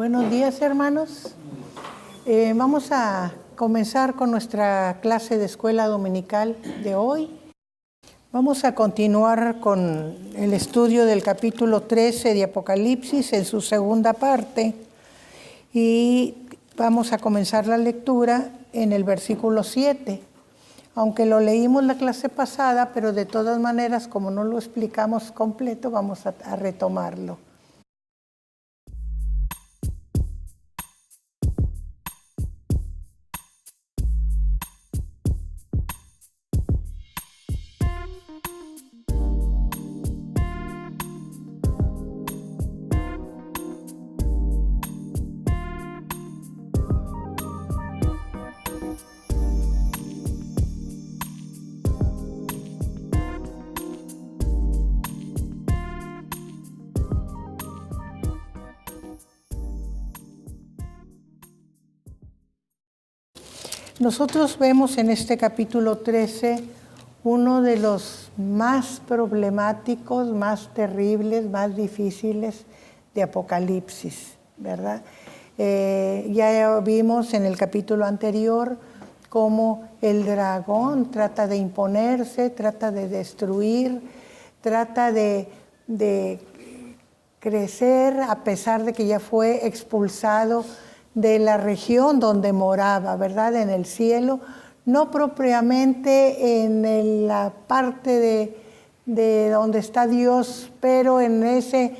Buenos días, hermanos. Vamos a comenzar con nuestra clase de escuela dominical de hoy. Vamos a continuar con el estudio del capítulo 13 de Apocalipsis en su segunda parte y vamos a comenzar la lectura en el versículo 7. Aunque lo leímos la clase pasada, pero de todas maneras, como no lo explicamos completo, vamos a retomarlo. Nosotros vemos en este capítulo 13 uno de los más problemáticos, más terribles, más difíciles de Apocalipsis, ¿verdad? Ya vimos en el capítulo anterior cómo el dragón trata de imponerse, trata de destruir, trata de crecer a pesar de que ya fue expulsado de la región donde moraba, ¿verdad? En el cielo, no propiamente en la parte de donde está Dios, pero en ese,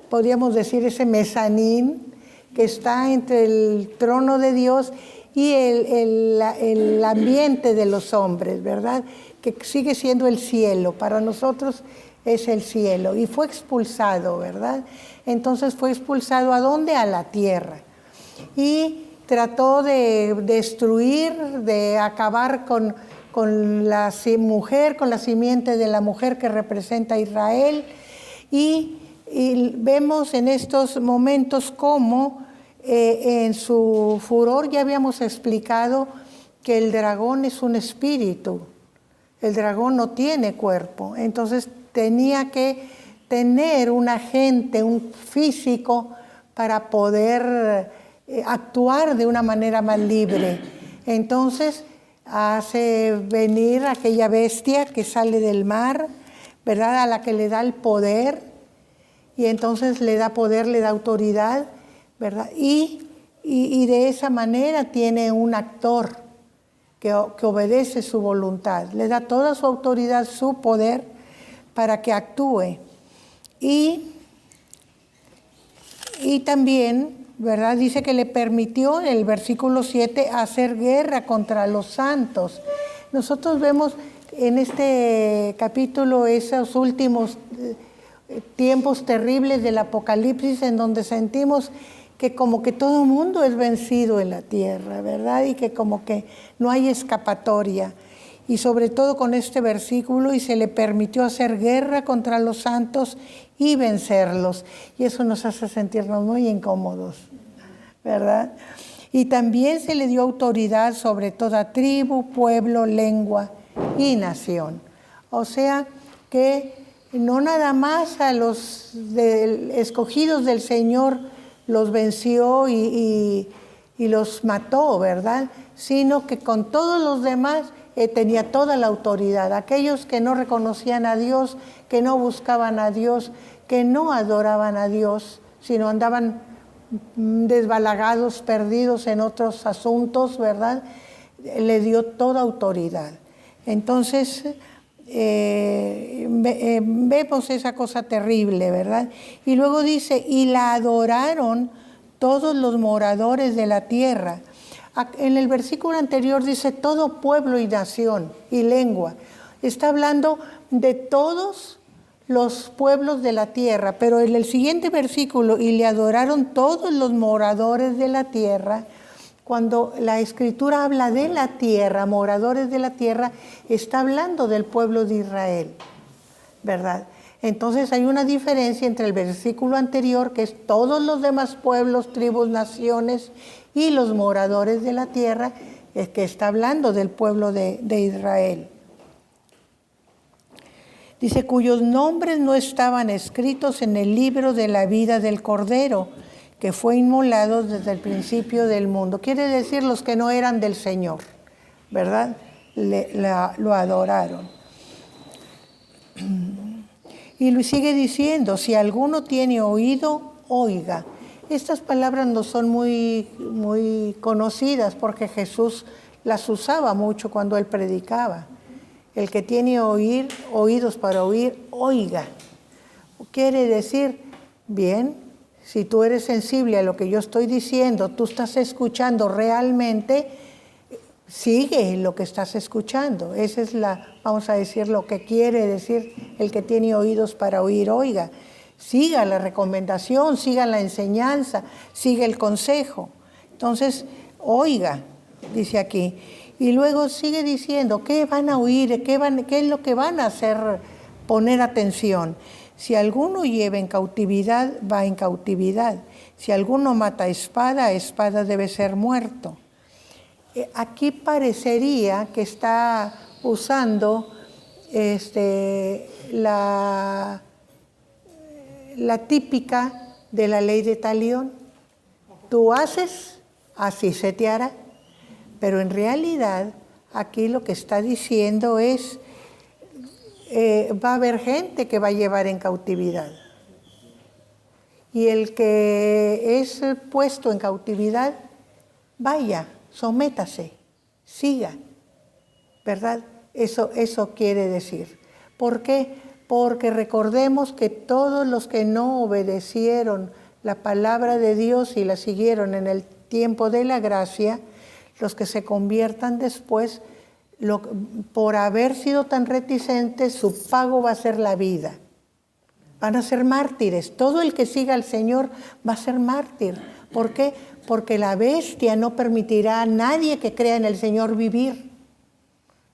podríamos decir, ese mezanín que está entre el trono de Dios y el ambiente de los hombres, ¿verdad? Que sigue siendo el cielo, para nosotros es el cielo, y fue expulsado, ¿verdad? Entonces fue expulsado ¿a dónde? A la tierra. Y trató de destruir, de acabar con la mujer, con la simiente de la mujer que representa a Israel. Y vemos en estos momentos cómo en su furor, ya habíamos explicado que el dragón es un espíritu, el dragón no tiene cuerpo, entonces tenía que tener un agente, un físico para poder actuar de una manera más libre. Entonces hace venir aquella bestia que sale del mar, ¿verdad? A la que le da el poder, y entonces le da poder, le da autoridad, ¿verdad? Y de esa manera tiene un actor que obedece su voluntad, le da toda su autoridad, su poder para que actúe. Y también, ¿verdad? Dice que le permitió, en el versículo 7, hacer guerra contra los santos. Nosotros vemos en este capítulo esos últimos tiempos terribles del Apocalipsis, en donde sentimos que como que todo el mundo es vencido en la tierra, ¿verdad? Y que como que no hay escapatoria. Y sobre todo con este versículo, y se le permitió hacer guerra contra los santos y vencerlos. Y eso nos hace sentirnos muy incómodos, ¿verdad? Y también se le dio autoridad sobre toda tribu, pueblo, lengua y nación. O sea que no nada más a los escogidos del Señor los venció y los mató, ¿verdad? Sino que con todos los demás tenía toda la autoridad. Aquellos que no reconocían a Dios, que no buscaban a Dios, que no adoraban a Dios, sino andaban desbalagados, perdidos en otros asuntos, ¿verdad? Le dio toda autoridad. Entonces, vemos esa cosa terrible, ¿verdad? Y luego dice, y la adoraron todos los moradores de la tierra. En el versículo anterior dice todo pueblo y nación y lengua. Está hablando de todos los pueblos de la tierra, pero en el siguiente versículo, y le adoraron todos los moradores de la tierra, cuando la Escritura habla de la tierra, moradores de la tierra, está hablando del pueblo de Israel, ¿verdad? Entonces hay una diferencia entre el versículo anterior, que es todos los demás pueblos, tribus, naciones, y los moradores de la tierra, es que está hablando del pueblo de Israel. Dice, cuyos nombres no estaban escritos en el libro de la vida del Cordero, que fue inmolado desde el principio del mundo. Quiere decir los que no eran del Señor, ¿verdad? Lo adoraron. Y lo sigue diciendo, si alguno tiene oído, oiga. Estas palabras no son muy conocidas porque Jesús las usaba mucho cuando Él predicaba. El que tiene oídos para oír, oiga. Quiere decir, bien, si tú eres sensible a lo que yo estoy diciendo, tú estás escuchando realmente, sigue lo que estás escuchando. Esa es vamos a decir, lo que quiere decir el que tiene oídos para oír, oiga. Siga la recomendación, siga la enseñanza, siga el consejo. Entonces, oiga, dice aquí. Y luego sigue diciendo, ¿qué van a oír? ¿Qué es lo que van a hacer? Poner atención. Si alguno lleva en cautividad, va en cautividad. Si alguno mata a espada debe ser muerto. Aquí parecería que está usando la típica de la ley de talión. Tú haces, así se te hará. Pero en realidad aquí lo que está diciendo es, va a haber gente que va a llevar en cautividad. Y el que es puesto en cautividad, vaya, sométase, siga, ¿verdad? Eso quiere decir. ¿Por qué? Porque recordemos que todos los que no obedecieron la palabra de Dios y la siguieron en el tiempo de la gracia, los que se conviertan después, por haber sido tan reticentes, su pago va a ser la vida. Van a ser mártires. Todo el que siga al Señor va a ser mártir. ¿Por qué? Porque la bestia no permitirá a nadie que crea en el Señor vivir,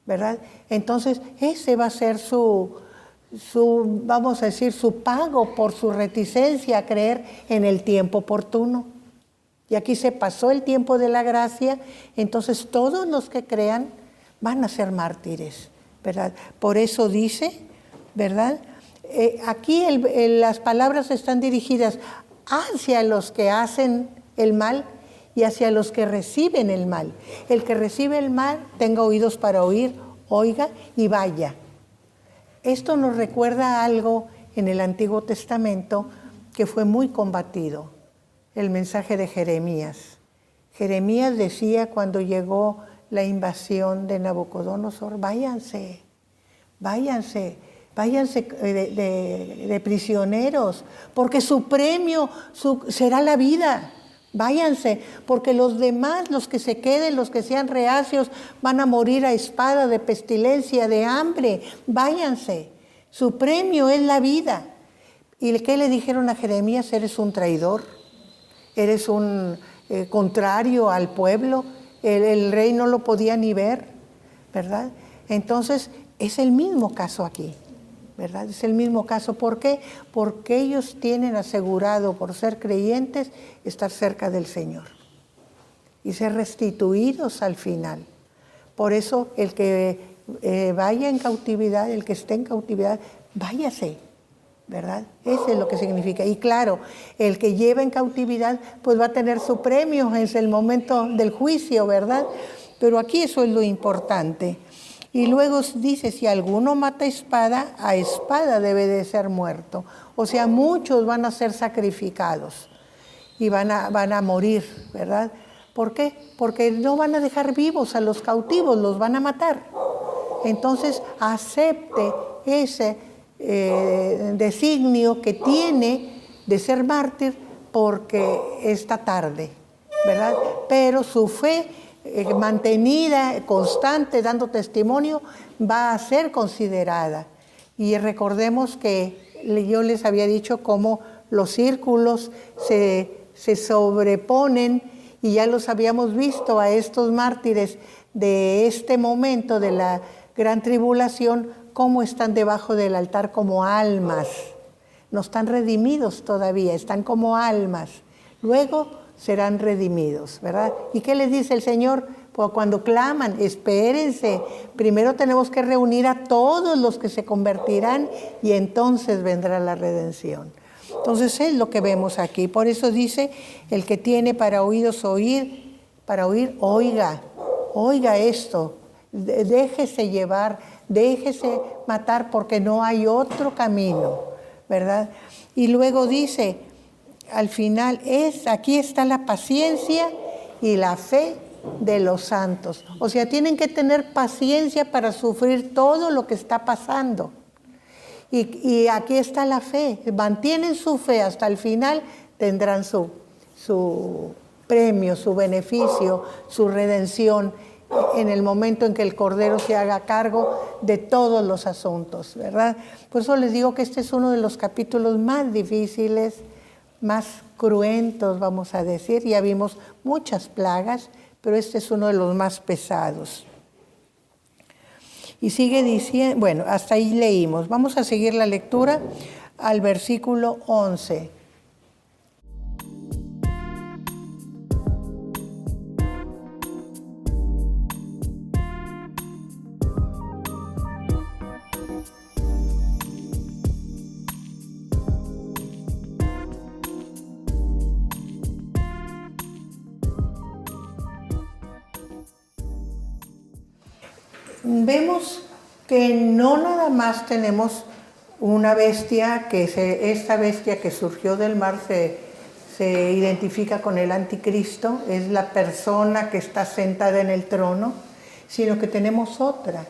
¿verdad? Entonces, ese va a ser vamos a decir, su pago por su reticencia a creer en el tiempo oportuno. Y aquí se pasó el tiempo de la gracia, entonces todos los que crean van a ser mártires, ¿verdad? Por eso dice, ¿verdad? Aquí las palabras están dirigidas hacia los que hacen el mal y hacia los que reciben el mal. El que recibe el mal, tenga oídos para oír, oiga y vaya. Esto nos recuerda algo en el Antiguo Testamento que fue muy combatido, el mensaje de Jeremías. Jeremías decía cuando llegó la invasión de Nabucodonosor, váyanse de prisioneros, porque su premio será la vida. Váyanse, porque los demás, los que se queden, los que sean reacios, van a morir a espada, de pestilencia, de hambre. Váyanse, su premio es la vida. ¿Y qué le dijeron a Jeremías? Eres un traidor, eres un contrario al pueblo. El rey no lo podía ni ver, ¿verdad? Entonces, es el mismo caso aquí, ¿verdad? Es el mismo caso. ¿Por qué? Porque ellos tienen asegurado, por ser creyentes, estar cerca del Señor y ser restituidos al final. Por eso, el que vaya en cautividad, el que esté en cautividad, váyase, ¿verdad? Eso es lo que significa. Y claro, el que lleva en cautividad, pues va a tener su premio, es el momento del juicio, ¿verdad? Pero aquí eso es lo importante. Y luego dice, si alguno mata a espada debe de ser muerto. O sea, muchos van a ser sacrificados y van a morir, ¿verdad? ¿Por qué? Porque no van a dejar vivos a los cautivos, los van a matar. Entonces, acepte ese designio que tiene de ser mártir porque está tarde, ¿verdad? Pero su fe mantenida, constante, dando testimonio, va a ser considerada. Y recordemos que yo les había dicho cómo los círculos se sobreponen, y ya los habíamos visto a estos mártires de este momento de la gran tribulación, cómo están debajo del altar como almas. No están redimidos todavía, están como almas. Luego serán redimidos, ¿verdad? ¿Y qué les dice el Señor? Pues cuando claman, espérense. Primero tenemos que reunir a todos los que se convertirán y entonces vendrá la redención. Entonces es lo que vemos aquí. Por eso dice, el que tiene para oídos oír, oiga, oiga esto, déjese llevar, déjese matar porque no hay otro camino, ¿verdad? Y luego dice, al final, aquí está la paciencia y la fe de los santos. O sea, tienen que tener paciencia para sufrir todo lo que está pasando. Y aquí está la fe. Mantienen su fe hasta el final, tendrán su premio, su beneficio, su redención en el momento en que el Cordero se haga cargo de todos los asuntos, ¿verdad? Por eso les digo que este es uno de los capítulos más difíciles, más cruentos, vamos a decir. Ya vimos muchas plagas, pero este es uno de los más pesados. Y sigue diciendo, bueno, hasta ahí leímos. Vamos a seguir la lectura al versículo 11. Vemos que no nada más tenemos una bestia, esta bestia que surgió del mar se identifica con el anticristo, es la persona que está sentada en el trono, sino que tenemos otra.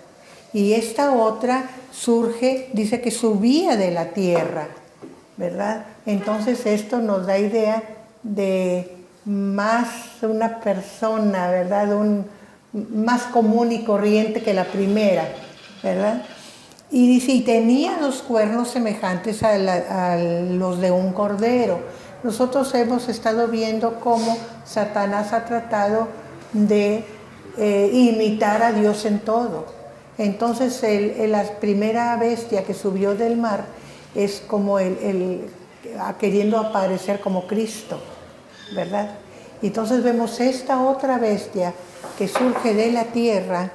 Y esta otra surge, dice que subía de la tierra, ¿verdad? Entonces esto nos da idea de más una persona, ¿verdad? Más común y corriente que la primera, ¿verdad? Y dice, y tenía los cuernos semejantes a los de un cordero. Nosotros hemos estado viendo cómo Satanás ha tratado de imitar a Dios en todo. Entonces, la primera bestia que subió del mar es como queriendo aparecer como Cristo, ¿verdad? Y entonces vemos esta otra bestia que surge de la tierra,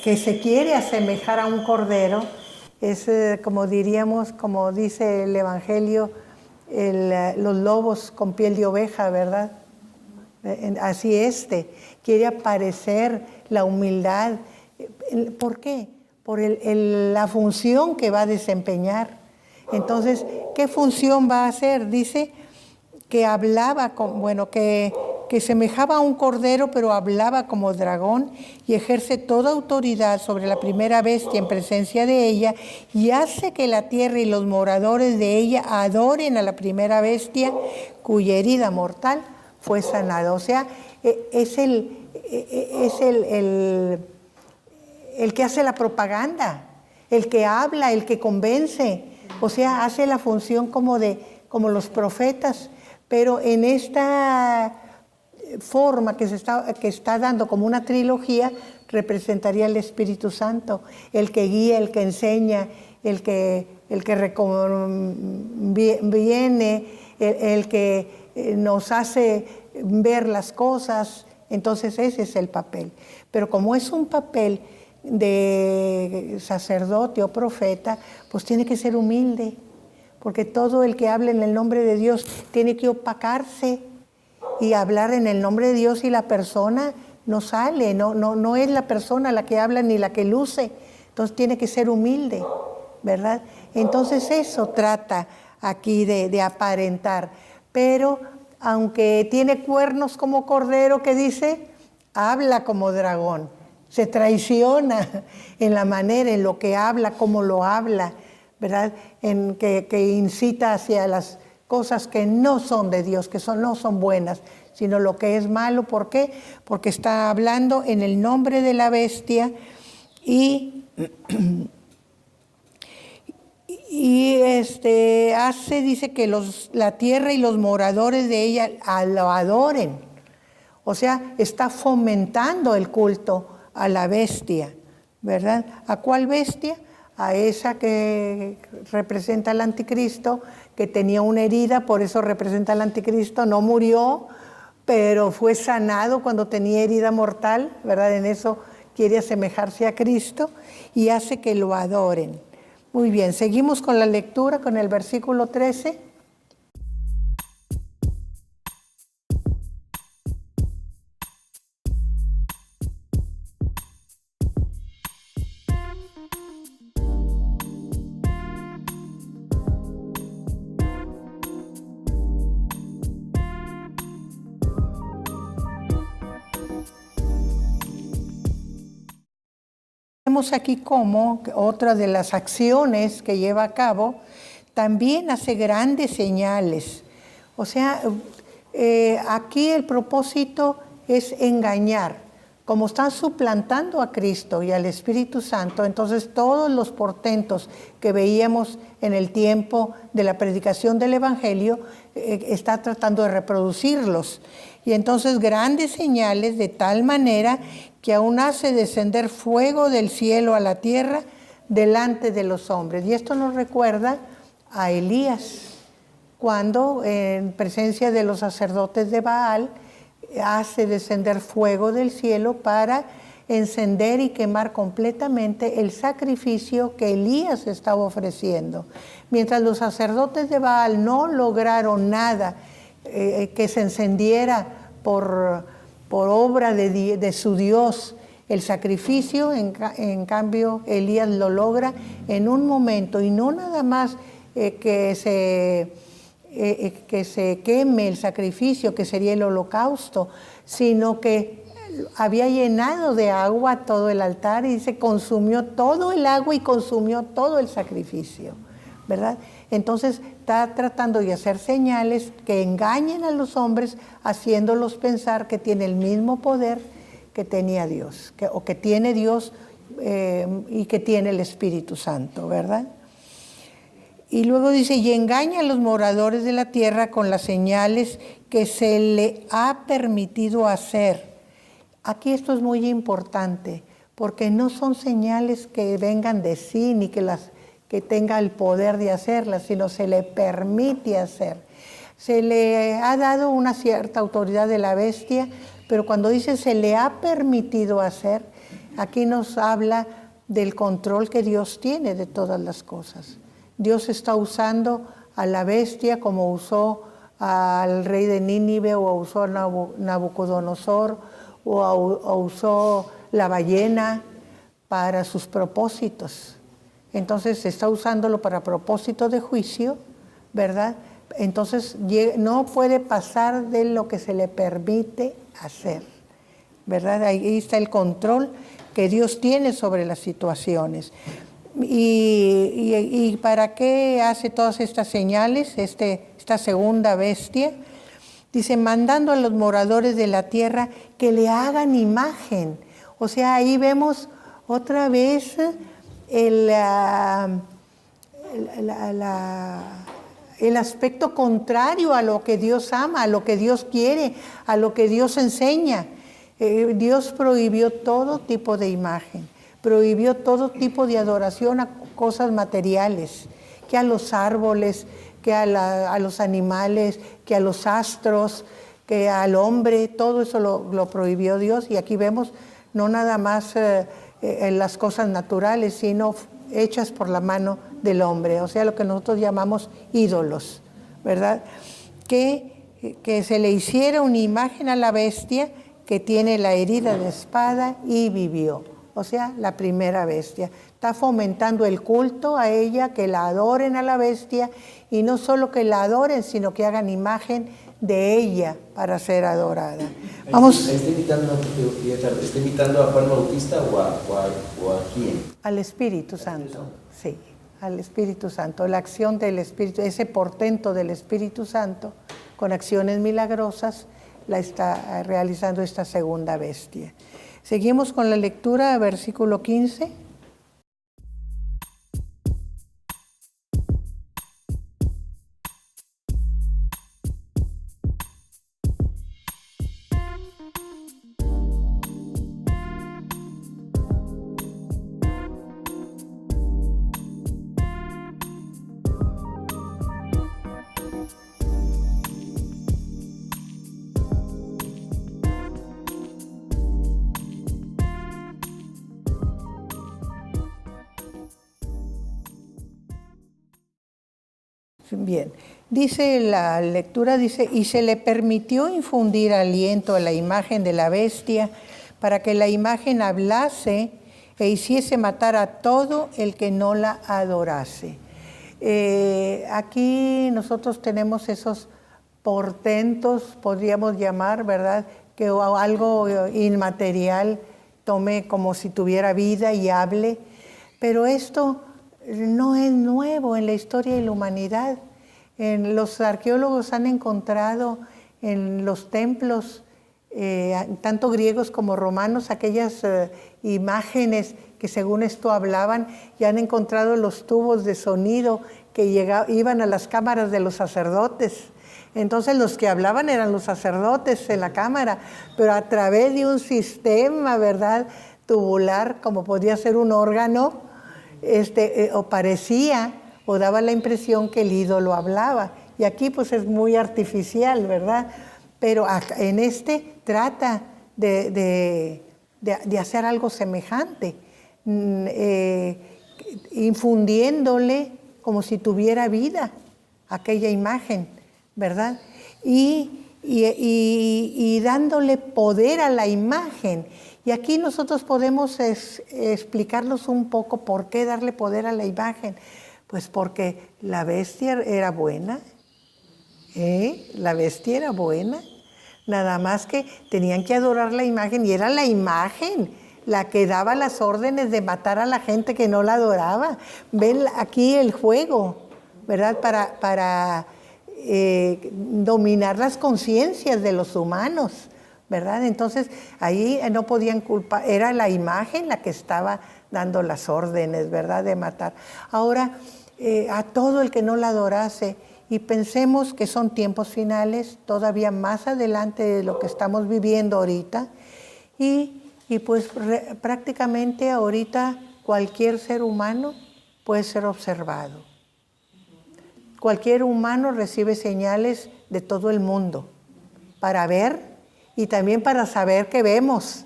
que se quiere asemejar a un cordero, es como diríamos, como dice el Evangelio, los lobos con piel de oveja, ¿verdad? Así quiere aparecer la humildad. ¿Por qué? Por la función que va a desempeñar. Entonces, ¿qué función va a hacer? Dice que hablaba, que semejaba a un cordero, pero hablaba como dragón, y ejerce toda autoridad sobre la primera bestia en presencia de ella, y hace que la tierra y los moradores de ella adoren a la primera bestia, cuya herida mortal fue sanada. O sea, es el que hace la propaganda, el que habla, el que convence. O sea, hace la función como los profetas, pero en esta forma que está dando como una trilogía, representaría el Espíritu Santo, el que guía, el que enseña, el que viene, el que nos hace ver las cosas. Entonces ese es el papel. Pero como es un papel de sacerdote o profeta, pues tiene que ser humilde, porque todo el que habla en el nombre de Dios tiene que opacarse y hablar en el nombre de Dios, y la persona no sale, no es la persona la que habla ni la que luce. Entonces tiene que ser humilde, ¿verdad? Entonces eso trata aquí de aparentar. Pero aunque tiene cuernos como cordero, que dice, habla como dragón. Se traiciona en la manera, en lo que habla, cómo lo habla, ¿verdad? En que incita hacia las cosas que no son de Dios, no son buenas, sino lo que es malo. ¿Por qué? Porque está hablando en el nombre de la bestia y dice que la tierra y los moradores de ella lo adoren. O sea, está fomentando el culto a la bestia, ¿verdad? ¿A cuál bestia? A esa que representa al anticristo, que tenía una herida, por eso representa al anticristo. No murió, pero fue sanado cuando tenía herida mortal, ¿verdad? En eso quiere asemejarse a Cristo y hace que lo adoren, Muy bien, seguimos con la lectura, con el versículo 13. Vemos aquí cómo otra de las acciones que lleva a cabo también hace grandes señales. O sea, aquí el propósito es engañar. Como están suplantando a Cristo y al Espíritu Santo, entonces todos los portentos que veíamos en el tiempo de la predicación del Evangelio, está tratando de reproducirlos. Y entonces grandes señales de tal manera que aún hace descender fuego del cielo a la tierra delante de los hombres. Y esto nos recuerda a Elías, cuando en presencia de los sacerdotes de Baal hace descender fuego del cielo para encender y quemar completamente el sacrificio que Elías estaba ofreciendo. Mientras los sacerdotes de Baal no lograron nada que se encendiera por obra de su Dios el sacrificio, en cambio Elías lo logra en un momento, y no nada más que se queme el sacrificio, que sería el holocausto, sino que había llenado de agua todo el altar y se consumió todo el agua y consumió todo el sacrificio, ¿verdad? Entonces está tratando de hacer señales que engañen a los hombres, haciéndolos pensar que tiene el mismo poder que tenía Dios, o que tiene Dios y que tiene el Espíritu Santo, ¿verdad? Y luego dice, y engaña a los moradores de la tierra con las señales que se le ha permitido hacer. Aquí esto es muy importante, porque no son señales que vengan de sí, ni que tenga el poder de hacerlas, sino se le permite hacer. Se le ha dado una cierta autoridad de la bestia, pero cuando dice se le ha permitido hacer, aquí nos habla del control que Dios tiene de todas las cosas. Dios está usando a la bestia como usó al rey de Nínive, o usó a Nabucodonosor, o usó la ballena para sus propósitos. Entonces está usándolo para propósito de juicio, ¿verdad? Entonces no puede pasar de lo que se le permite hacer, ¿verdad? Ahí está el control que Dios tiene sobre las situaciones. ¿Y para qué hace todas estas señales, esta segunda bestia? Dice, mandando a los moradores de la tierra que le hagan imagen. O sea, ahí vemos otra vez el aspecto contrario a lo que Dios ama, a lo que Dios quiere, a lo que Dios enseña. Dios prohibió todo tipo de imagen, prohibió todo tipo de adoración a cosas materiales, que a los árboles, que a los animales, que a los astros, que al hombre. Todo eso lo prohibió Dios. Y aquí vemos no nada más las cosas naturales, sino hechas por la mano del hombre, o sea, lo que nosotros llamamos ídolos, ¿verdad? Que se le hiciera una imagen a la bestia que tiene la herida de espada y vivió. O sea, la primera bestia. Está fomentando el culto a ella, que la adoren a la bestia, y no solo que la adoren, sino que hagan imagen de ella para ser adorada. Vamos. ¿Está imitando a Juan Bautista o a quién? Al Espíritu Santo, sí, al Espíritu Santo. La acción del Espíritu, ese portento del Espíritu Santo, con acciones milagrosas, la está realizando esta segunda bestia. Seguimos con la lectura, versículo 15. Bien, dice la lectura, dice, y se le permitió infundir aliento a la imagen de la bestia para que la imagen hablase e hiciese matar a todo el que no la adorase. Aquí nosotros tenemos esos portentos, podríamos llamar, ¿verdad? Que algo inmaterial tome como si tuviera vida y hable, pero esto no es nuevo en la historia de la humanidad. Los arqueólogos han encontrado en los templos, tanto griegos como romanos, aquellas imágenes que según esto hablaban, y han encontrado los tubos de sonido que iban a las cámaras de los sacerdotes. Entonces los que hablaban eran los sacerdotes en la cámara, pero a través de un sistema, ¿verdad?, tubular, como podía ser un órgano, o parecía, o daba la impresión que el ídolo hablaba. Y aquí pues es muy artificial, ¿verdad? Pero en trata de hacer algo semejante, infundiéndole como si tuviera vida aquella imagen, ¿verdad? Y dándole poder a la imagen. Y aquí nosotros podemos explicarnos un poco por qué darle poder a la imagen. Pues porque la bestia era buena, la bestia era buena, nada más que tenían que adorar la imagen, y era la imagen la que daba las órdenes de matar a la gente que no la adoraba. Ven aquí el juego, ¿verdad? Para dominar las conciencias de los humanos, ¿verdad? Entonces ahí no podían culpar, era la imagen la que estaba dando las órdenes, ¿verdad?, de matar. Ahora, a todo el que no la adorase, y pensemos que son tiempos finales, todavía más adelante de lo que estamos viviendo ahorita, y pues prácticamente ahorita cualquier ser humano puede ser observado. Cualquier humano recibe señales de todo el mundo para ver y también para saber qué vemos,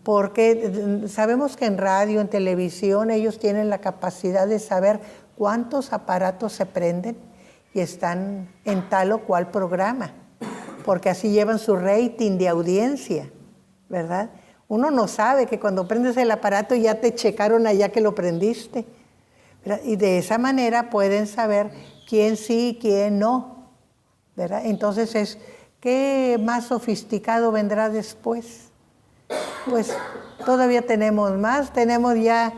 porque sabemos que en radio, en televisión, ellos tienen la capacidad de saber cuántos aparatos se prenden y están en tal o cual programa, porque así llevan su rating de audiencia, ¿verdad? Uno no sabe que cuando prendes el aparato ya te checaron allá que lo prendiste, ¿verdad? Y de esa manera pueden saber quién sí y quién no, ¿verdad? Entonces, ¿qué más sofisticado vendrá después? Pues todavía tenemos más, tenemos ya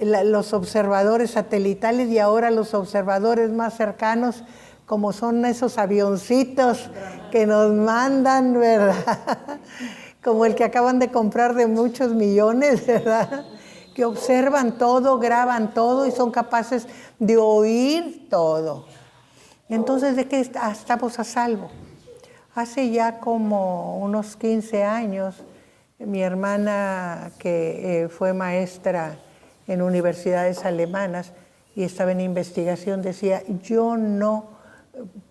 los observadores satelitales y ahora los observadores más cercanos, como son esos avioncitos que nos mandan, ¿verdad? Como el que acaban de comprar de muchos millones, ¿verdad? Que observan todo, graban todo y son capaces de oír todo. Entonces, ¿de qué estamos a salvo? Hace ya como unos 15 años, mi hermana, que fue maestra en universidades alemanas y estaba en investigación, decía, yo no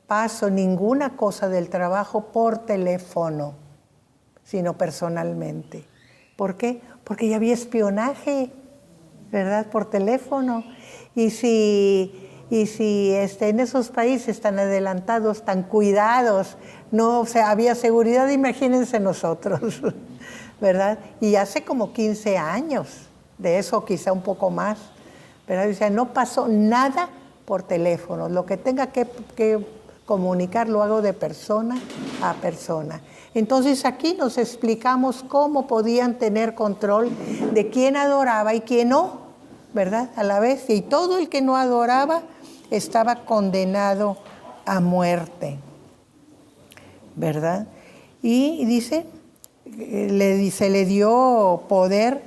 paso ninguna cosa del trabajo por teléfono, sino personalmente. ¿Por qué? Porque ya había espionaje, ¿verdad?, por teléfono. Y si en esos países tan adelantados, tan cuidados, no, o sea, había seguridad, imagínense nosotros, ¿verdad? Y hace como 15 años, de eso quizá un poco más, ¿verdad? O sea, no pasó nada por teléfono. Lo que tenga que comunicar lo hago de persona a persona. Entonces aquí nos explicamos cómo podían tener control de quién adoraba y quién no, ¿verdad? A la vez. Y todo el que no adoraba estaba condenado a muerte, ¿verdad? Y dice, se le dio poder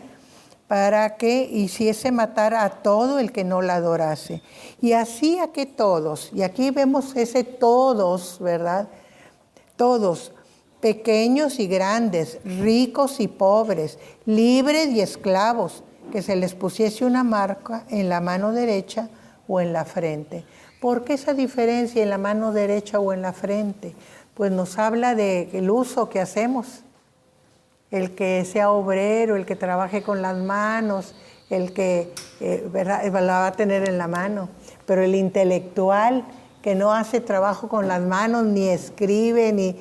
para que hiciese matar a todo el que no la adorase. Y hacía que todos, y aquí vemos ese todos, ¿verdad? Todos, pequeños y grandes, ricos y pobres, libres y esclavos, que se les pusiese una marca en la mano derecha o en la frente. ¿Por qué esa diferencia en la mano derecha o en la frente? Pues nos habla del uso que hacemos. El que sea obrero, el que trabaje con las manos, el que ¿verdad?, la va a tener en la mano. Pero el intelectual que no hace trabajo con las manos, ni escribe, ni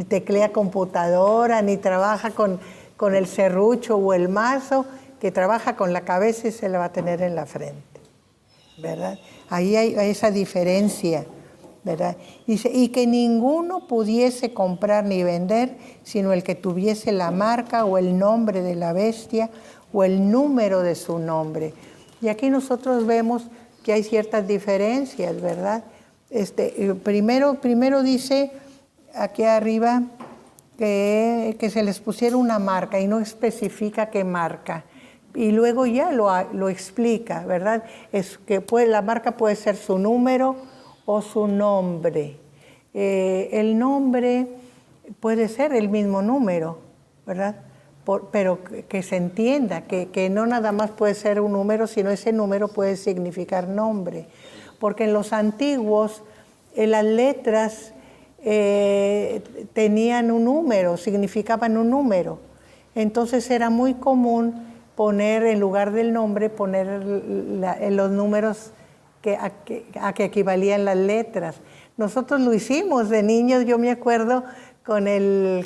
teclea computadora, ni trabaja con el serrucho o el mazo, que trabaja con la cabeza y se la va a tener en la frente, ¿verdad? Ahí hay esa diferencia, ¿verdad? Dice, y que ninguno pudiese comprar ni vender, sino el que tuviese la marca o el nombre de la bestia o el número de su nombre. Y aquí nosotros vemos que hay ciertas diferencias, ¿verdad? Primero dice aquí arriba que se les pusiera una marca y no especifica qué marca. Y luego ya lo explica, ¿verdad? Es que la marca puede ser su número o su nombre. El nombre puede ser el mismo número, ¿verdad? Pero que se entienda, que no nada más puede ser un número, sino ese número puede significar nombre. Porque en los antiguos, las letras tenían un número, significaban un número. Entonces era muy común poner, en lugar del nombre, poner los números a que equivalían las letras. Nosotros lo hicimos de niños, yo me acuerdo con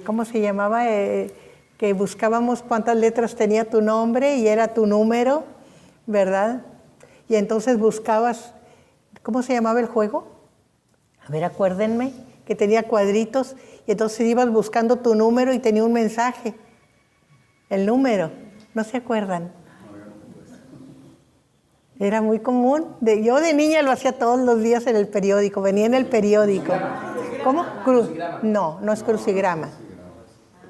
¿cómo se llamaba? Que buscábamos cuántas letras tenía tu nombre y era tu número, ¿verdad? Y entonces buscabas, ¿cómo se llamaba el juego? A ver, acuérdenme, que tenía cuadritos y entonces ibas buscando tu número y tenía un mensaje. El número, ¿no se acuerdan? Era muy común. Yo de niña lo hacía todos los días en el periódico, venía en el periódico. ¿Cómo? No, no es crucigrama.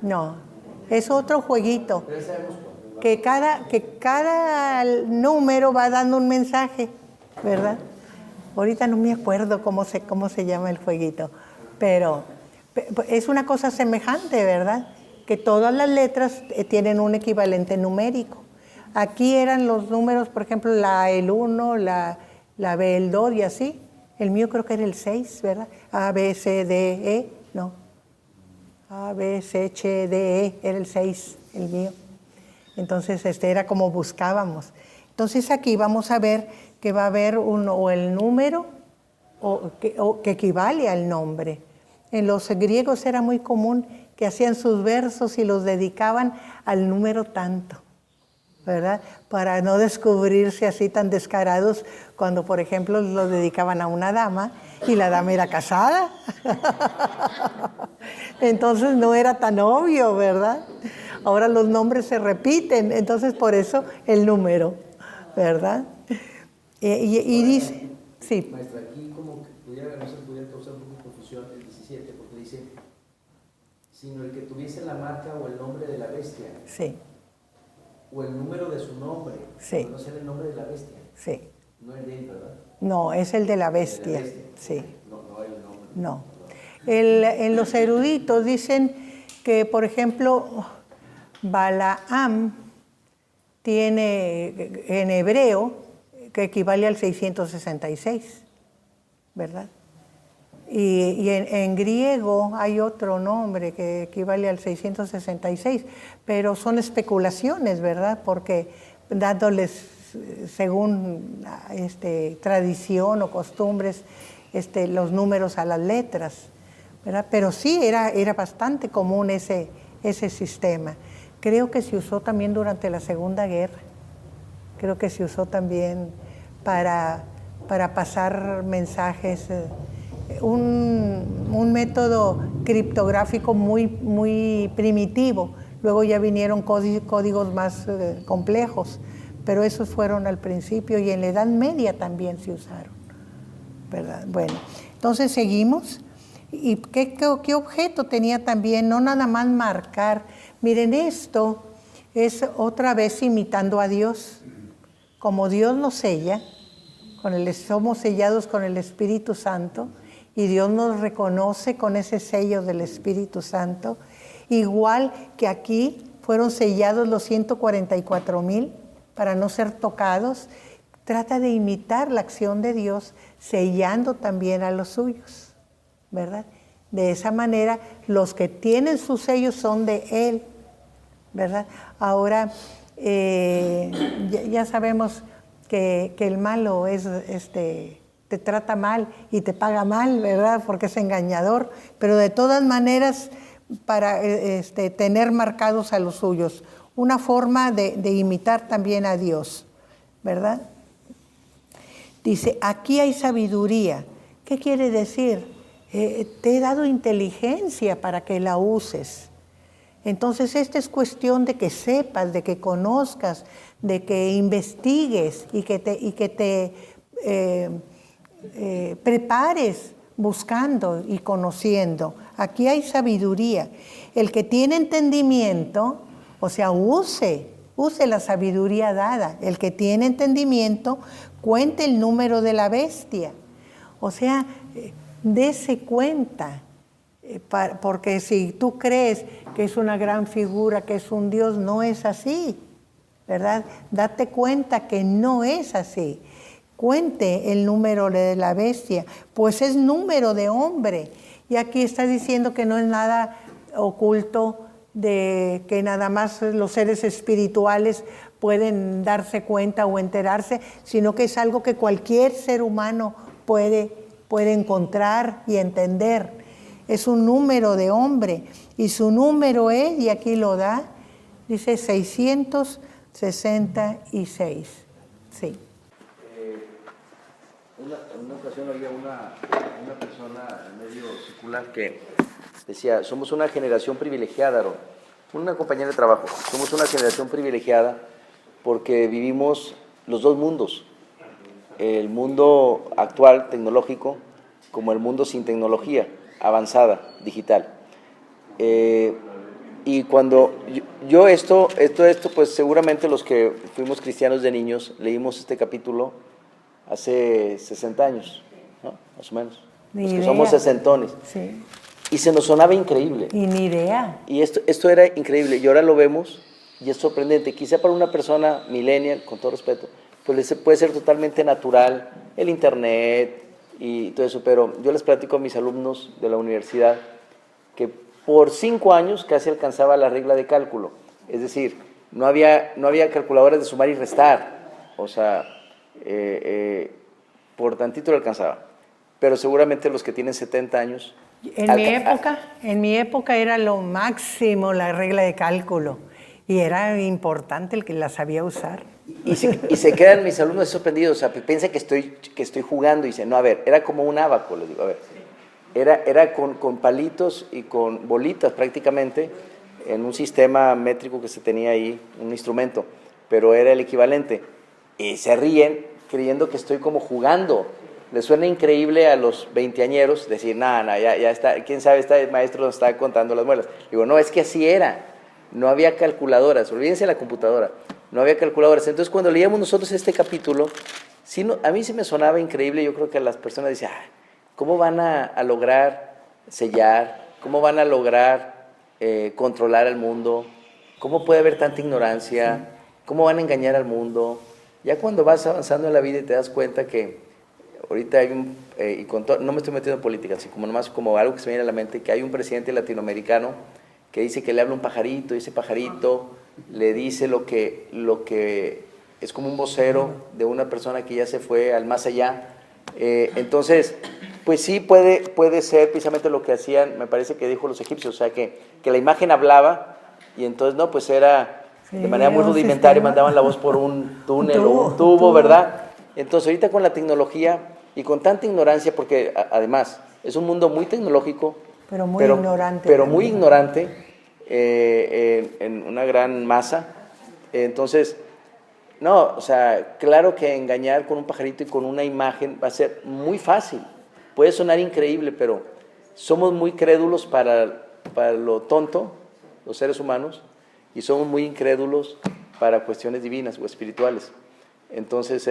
No, es otro jueguito. Que cada número va dando un mensaje, ¿verdad? Ahorita no me acuerdo cómo se llama el jueguito, pero es una cosa semejante, ¿verdad? Que todas las letras tienen un equivalente numérico. Aquí eran los números, por ejemplo, la A, el 1, la B, el 2 y así. El mío creo que era el 6, ¿verdad? A, B, C, D, E, no. A, B, C, H, D, E, era el 6, el mío. Entonces, era como buscábamos. Entonces, aquí vamos a ver que va a haber o el número o que equivale al nombre. En los griegos era muy común que hacían sus versos y los dedicaban al número tanto, ¿verdad? Para no descubrirse así tan descarados cuando, por ejemplo, los dedicaban a una dama y la dama era casada. Entonces no era tan obvio, ¿verdad? Ahora los nombres se repiten, entonces por eso el número, ¿verdad? Y dice, sí. Maestra, aquí como que no se pudiera causar un poco de confusión el 17, porque dice, sino el que tuviese la marca o el nombre de la bestia. Sí. O el número de su nombre. Sí. No ser el nombre de la bestia. Sí. No el de él, ¿verdad? No, es el de la bestia. El de la bestia. Sí. No el nombre. No. En los eruditos dicen que, por ejemplo, Balaam tiene en hebreo que equivale al 666, ¿verdad? Y en griego hay otro nombre que equivale al 666, pero son especulaciones, ¿verdad? Porque dándoles, según tradición o costumbres, los números a las letras, ¿verdad? Pero sí era bastante común ese sistema. Creo que se usó también durante la Segunda Guerra. Creo que se usó también para pasar mensajes, un método criptográfico muy primitivo. Luego ya vinieron códigos más complejos, pero esos fueron al principio y en la Edad Media también se usaron, ¿verdad? Bueno, entonces seguimos. ¿Y qué objeto tenía también? No nada más marcar. Miren, esto es otra vez imitando a Dios. Como Dios nos sella, somos sellados con el Espíritu Santo y Dios nos reconoce con ese sello del Espíritu Santo, igual que aquí fueron sellados los 144,000 para no ser tocados. Trata de imitar la acción de Dios sellando también a los suyos, ¿verdad? De esa manera los que tienen sus sellos son de Él, ¿verdad? Ahora ya sabemos que el malo es te trata mal y te paga mal, ¿verdad? Porque es engañador, pero de todas maneras para tener marcados a los suyos. Una forma de imitar también a Dios, ¿verdad? Dice, aquí hay sabiduría. ¿Qué quiere decir? Te he dado inteligencia para que la uses. Entonces, esta es cuestión de que sepas, de que conozcas, de que investigues y que te prepares buscando y conociendo. Aquí hay sabiduría. El que tiene entendimiento, o sea, use la sabiduría dada. El que tiene entendimiento, cuente el número de la bestia. O sea, dése cuenta. Porque si tú crees que es una gran figura, que es un Dios, no es así, ¿verdad? Date cuenta que no es así. Cuente el número de la bestia, pues es número de hombre. Y aquí está diciendo que no es nada oculto, de que nada más los seres espirituales pueden darse cuenta o enterarse, sino que es algo que cualquier ser humano puede encontrar y entender. Es un número de hombre y su número es, y aquí lo da, dice 666. Sí. En una ocasión había una persona medio circular que decía, somos una generación privilegiada, Aaron. Una compañera de trabajo, somos una generación privilegiada porque vivimos los dos mundos, el mundo actual tecnológico como el mundo sin tecnología, avanzada, digital. Y cuando esto, pues seguramente los que fuimos cristianos de niños leímos este capítulo hace 60 años, ¿no? Más o menos. Los que somos sesentones. Sí. Y se nos sonaba increíble. Y ni idea. Y esto era increíble. Y ahora lo vemos y es sorprendente. Quizá para una persona millennial, con todo respeto, pues puede ser totalmente natural el internet y todo eso. Pero yo les platico a mis alumnos de la universidad que por 5 años casi alcanzaba la regla de cálculo. Es decir, no había calculadoras de sumar y restar. O sea, por tantito lo alcanzaba. Pero seguramente los que tienen 70 años... En mi época era lo máximo la regla de cálculo y era importante el que la sabía usar. Y se quedan mis alumnos sorprendidos, o sea, piensa que estoy jugando y dicen, no, a ver, era como un ábaco, les digo, a ver, era con palitos y con bolitas prácticamente en un sistema métrico que se tenía ahí, un instrumento, pero era el equivalente. Y se ríen creyendo que estoy como jugando. Les suena increíble a los veinteañeros decir, nada, ya está, quién sabe, este maestro nos está contando las muelas. Digo, no, es que así era, no había calculadoras, olvídense de la computadora, no había calculadoras. Entonces, cuando leíamos nosotros este capítulo, sí, a mí sí me sonaba increíble. Yo creo que a las personas dicen, ¿cómo van a lograr sellar? ¿Cómo van a lograr controlar al mundo? ¿Cómo puede haber tanta ignorancia? ¿Cómo van a engañar al mundo? Ya cuando vas avanzando en la vida y te das cuenta que ahorita hay no me estoy metiendo en política, así como nomás como algo que se me viene a la mente, que hay un presidente latinoamericano que dice que le habla un pajarito, y ese pajarito le dice lo que es como un vocero de una persona que ya se fue al más allá. Entonces, pues sí puede ser precisamente lo que hacían, me parece que dijo los egipcios, o sea, que la imagen hablaba y entonces, no, pues era de manera muy rudimentaria, mandaban la voz por un túnel o un tubo, ¿verdad? Entonces, ahorita con la tecnología y con tanta ignorancia, porque además es un mundo muy tecnológico, pero muy ignorante en una gran masa. Entonces, no, o sea, claro que engañar con un pajarito y con una imagen va a ser muy fácil. Puede sonar increíble, pero somos muy crédulos para lo tonto, los seres humanos, y somos muy incrédulos para cuestiones divinas o espirituales. Entonces,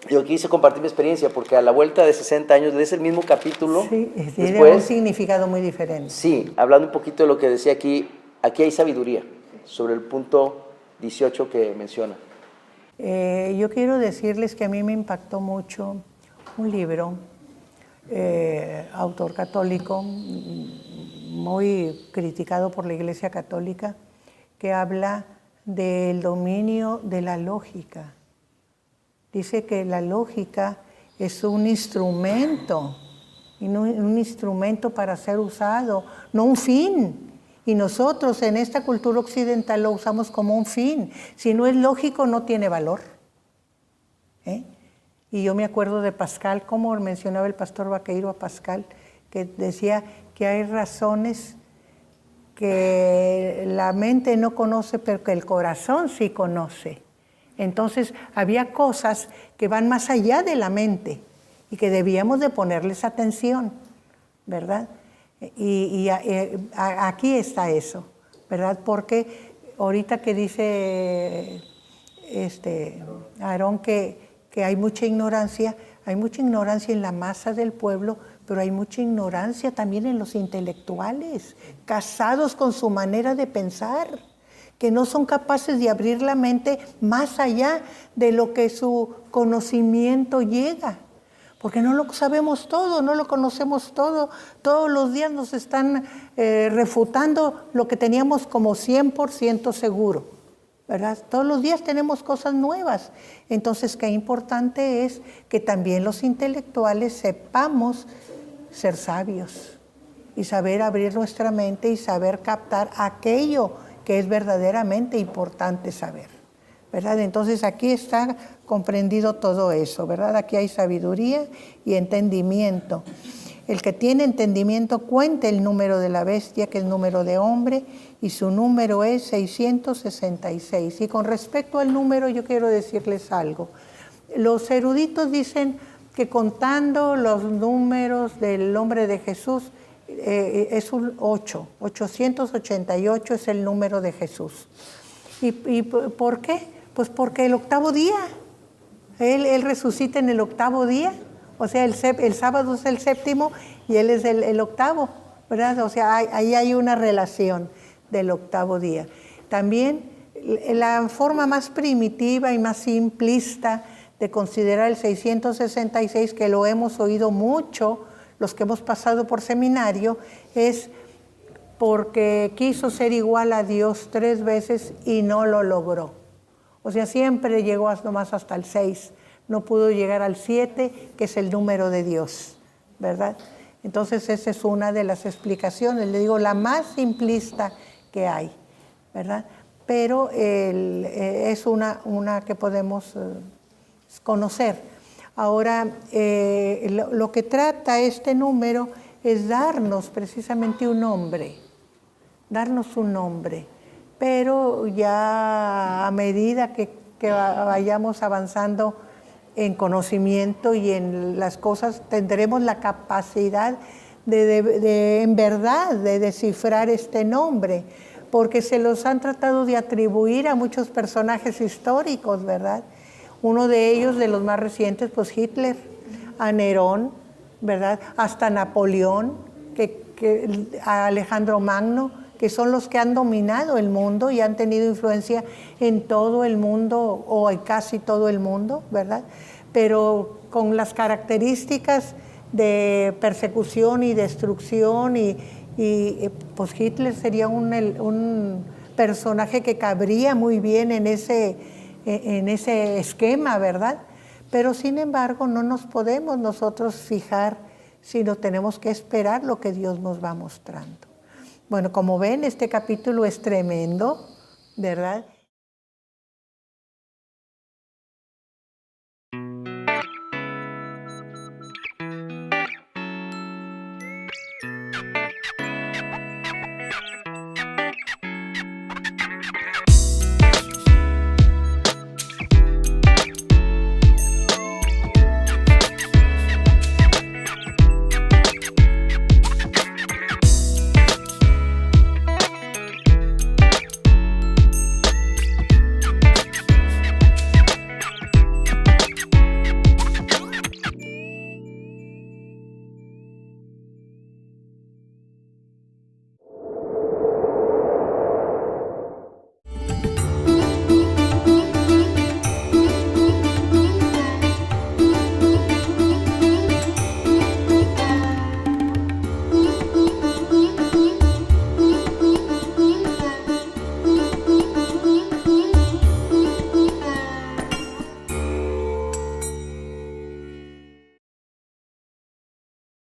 yo quise compartir mi experiencia porque a la vuelta de 60 años lees el mismo capítulo. Sí, tiene un significado muy diferente. Sí, hablando un poquito de lo que decía aquí hay sabiduría sobre el punto 18 que menciona. Yo quiero decirles que a mí me impactó mucho un libro, autor católico, muy criticado por la Iglesia Católica, que habla del dominio de la lógica. Dice que la lógica es un instrumento, y un instrumento para ser usado, no un fin. Y nosotros en esta cultura occidental lo usamos como un fin. Si no es lógico, no tiene valor. Y yo me acuerdo de Pascal, como mencionaba el pastor Vaqueiro a Pascal, que decía que hay razones que la mente no conoce, pero que el corazón sí conoce. Entonces había cosas que van más allá de la mente y que debíamos de ponerles atención, ¿verdad? Y aquí está eso, ¿verdad? Porque ahorita que dice Aarón que hay mucha ignorancia en la masa del pueblo, pero hay mucha ignorancia también en los intelectuales, casados con su manera de pensar, que no son capaces de abrir la mente más allá de lo que su conocimiento llega. Porque no lo sabemos todo, no lo conocemos todo. Todos los días nos están refutando lo que teníamos como 100% seguro, ¿verdad? Todos los días tenemos cosas nuevas. Entonces, qué importante es que también los intelectuales sepamos ser sabios y saber abrir nuestra mente y saber captar aquello que es verdaderamente importante saber, ¿verdad? Entonces aquí está comprendido todo eso, ¿verdad? Aquí hay sabiduría y entendimiento. El que tiene entendimiento cuenta el número de la bestia, que es el número de hombre, y su número es 666. Y con respecto al número yo quiero decirles algo. Los eruditos dicen que contando los números del nombre de Jesús, es un 8, 888 es el número de Jesús. ¿Y por qué? Pues porque el octavo día, Él resucita en el octavo día, o sea, el sábado es el séptimo y Él es el octavo, ¿verdad? O sea, ahí hay una relación del octavo día. También la forma más primitiva y más simplista de considerar el 666, que lo hemos oído mucho, los que hemos pasado por seminario, es porque quiso ser igual a Dios 3 veces y no lo logró. O sea, siempre llegó nomás hasta el 6, no pudo llegar al 7, que es el número de Dios, ¿verdad? Entonces esa es una de las explicaciones, le digo, la más simplista que hay, ¿verdad? Pero es una que podemos conocer. Ahora, lo que trata este número es darnos precisamente un nombre, pero ya a medida que vayamos avanzando en conocimiento y en las cosas, tendremos la capacidad en verdad de descifrar este nombre, porque se los han tratado de atribuir a muchos personajes históricos, ¿verdad? Uno de ellos, de los más recientes, pues Hitler, a Nerón, ¿verdad? Hasta Napoleón, a Alejandro Magno, que son los que han dominado el mundo y han tenido influencia en todo el mundo o en casi todo el mundo, ¿verdad? Pero con las características de persecución y destrucción y pues Hitler sería un personaje que cabría muy bien en ese esquema, ¿verdad? Pero sin embargo no nos podemos nosotros fijar, sino tenemos que esperar lo que Dios nos va mostrando. Bueno, como ven, este capítulo es tremendo, ¿verdad?